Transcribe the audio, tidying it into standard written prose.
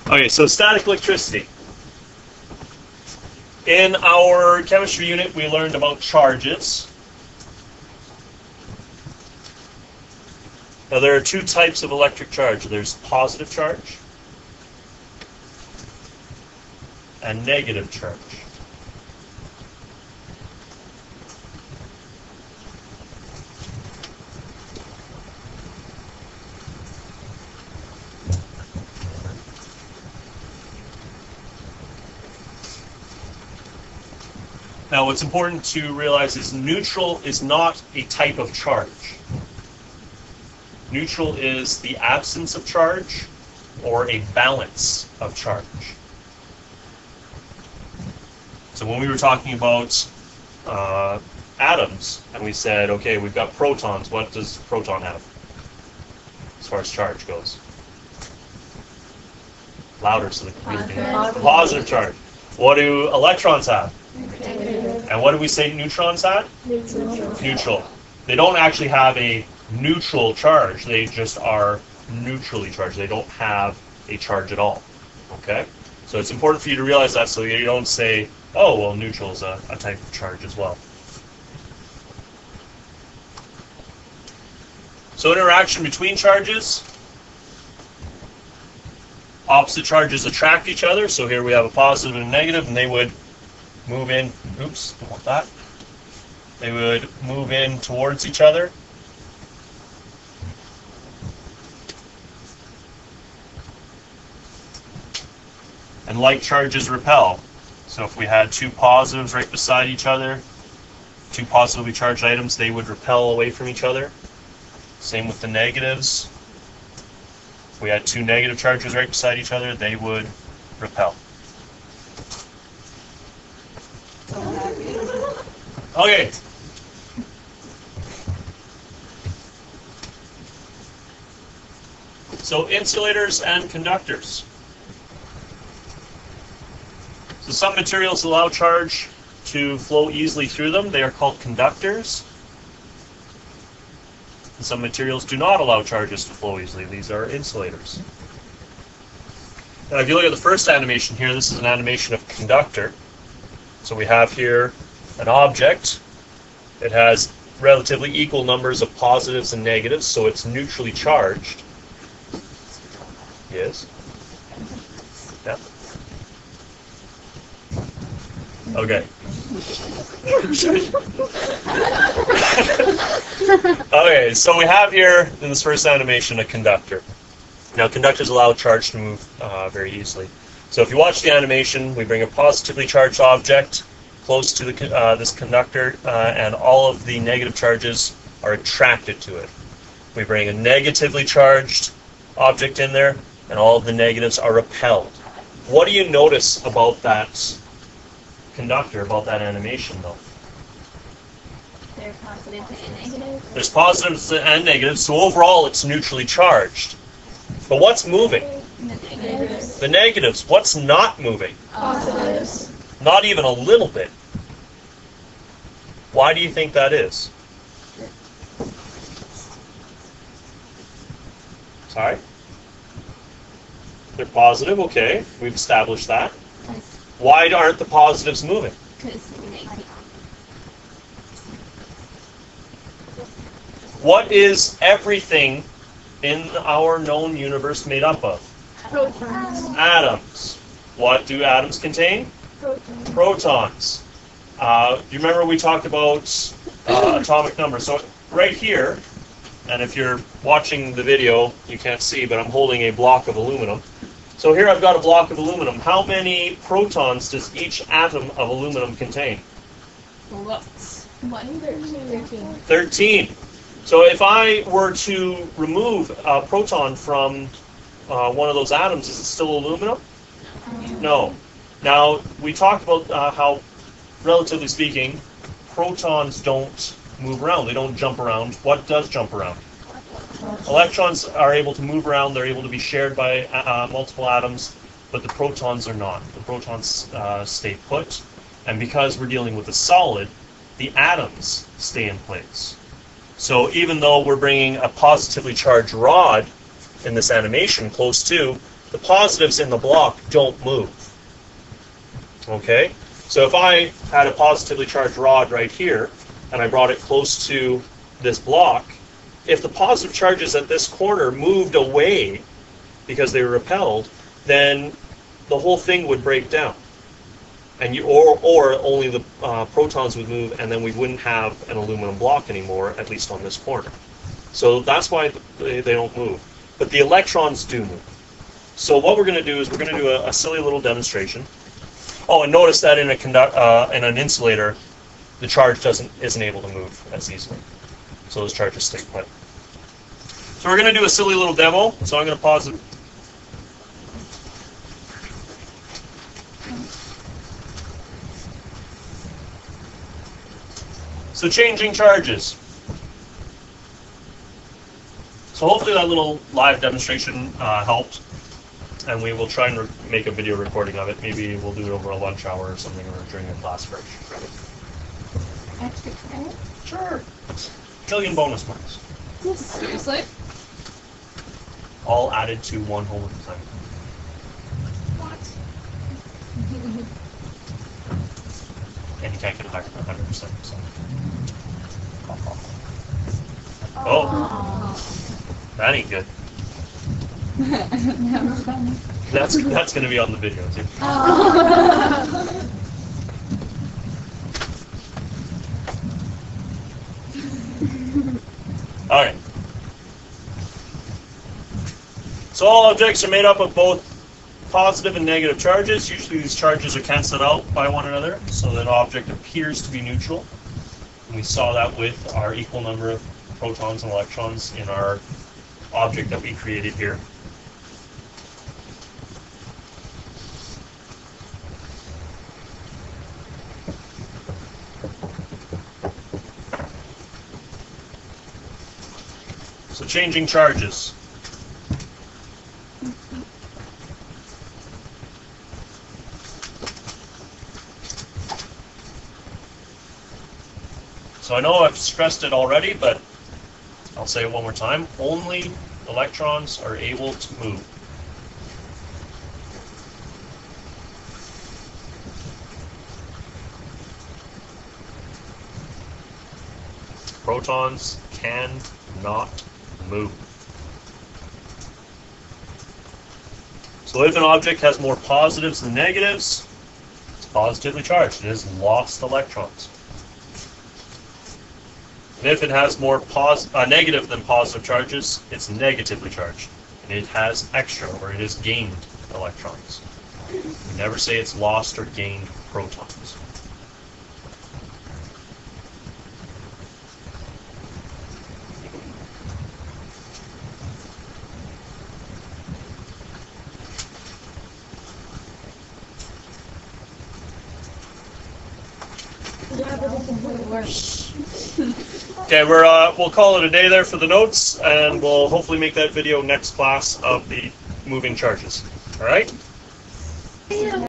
Okay, so static electricity. In our chemistry unit, we learned about charges. Now, there are two types of electric charge. There's positive charge and negative charge. Now, what's important to realize is neutral is not a type of charge. Neutral is the absence of charge or a balance of charge. So when we were talking about atoms, and we said, okay, we've got protons, what does a proton have as far as charge goes? Louder so they can hear me. Positive charge. What do electrons have? And what do we say neutrons have? Neutral. They don't actually have a neutral charge. They just are neutrally charged. They don't have a charge at all. Okay? So it's important for you to realize that so you don't say, oh, well, neutral is a type of charge as well. So interaction between charges. Opposite charges attract each other. So here we have a positive and a negative, and they would move in. Oops, don't want that. They would move in towards each other. And like charges repel. So if we had two positives right beside each other, two positively charged items, they would repel away from each other. Same with the negatives. If we had two negative charges right beside each other, they would repel. Okay. So insulators and conductors. So some materials allow charge to flow easily through them. They are called conductors. And some materials do not allow charges to flow easily. These are insulators. Now if you look at the first animation here, this is an animation of conductor. So we have here an object. It has relatively equal numbers of positives and negatives, so it's neutrally charged. Yes? Yeah? Okay. Okay, so we have here in this first animation a conductor. Now conductors allow charge to move very easily. So if you watch the animation, we bring a positively charged object close to this conductor, and all of the negative charges are attracted to it. We bring a negatively charged object in there, and all of the negatives are repelled. What do you notice about that conductor, about that animation, though? There are positives and negatives. There's positives and negatives, so overall it's neutrally charged. But what's moving? The negatives. The negatives. What's not moving? Positives. Not even a little bit. Why do you think that is? Sorry? They're positive, okay. We've established that. Why aren't the positives moving? What is everything in our known universe made up of? Protons. Atoms. What do atoms contain? Protons. Protons. Do you remember we talked about atomic number? So right here, and if you're watching the video, you can't see, but I'm holding a block of aluminum. So here I've got a block of aluminum. How many protons does each atom of aluminum contain? Lots. 13. 13. So if I were to remove a proton from one of those atoms, is it still aluminum? No. Now, we talked about how, relatively speaking, protons don't move around. They don't jump around. What does jump around? Electrons are able to move around. They're able to be shared by multiple atoms, but the protons are not. The protons stay put. And because we're dealing with a solid, the atoms stay in place. So even though we're bringing a positively charged rod in this animation close to, the positives in the block don't move. Okay? So if I had a positively charged rod right here, and I brought it close to this block, if the positive charges at this corner moved away because they were repelled, then the whole thing would break down. And or only the protons would move, and then we wouldn't have an aluminum block anymore, at least on this corner. So that's why they don't move. But the electrons do move. So what we're going to do is we're going to do a silly little demonstration. Oh, and notice that in an insulator, the charge isn't able to move as easily. So those charges stay put. So we're going to do a silly little demo. So I'm going to pause it. So changing charges. So hopefully that little live demonstration helped, and we will try and make a video recording of it. Maybe we'll do it over a lunch hour or something, or during a class break. Extra credit? Sure. Million bonus marks. Seriously? All added to one homework assignment. What? And you can't get higher than 100%. So. Oh, that ain't good. That's going to be on the video too. All right. So all objects are made up of both positive and negative charges. Usually these charges are cancelled out by one another, so that object appears to be neutral. And we saw that with our equal number of protons and electrons in our object that we created here. So changing charges. So I know I've stressed it already, but I'll say it one more time. Only electrons are able to move. Protons cannot move. So if an object has more positives than negatives, it's positively charged. It has lost electrons. And if it has more negative than positive charges, it's negatively charged. And it has extra, or it has gained electrons. We never say it's lost or gained protons. Okay, we'll call it a day there for the notes, and we'll hopefully make that video next class of the moving charges. All right?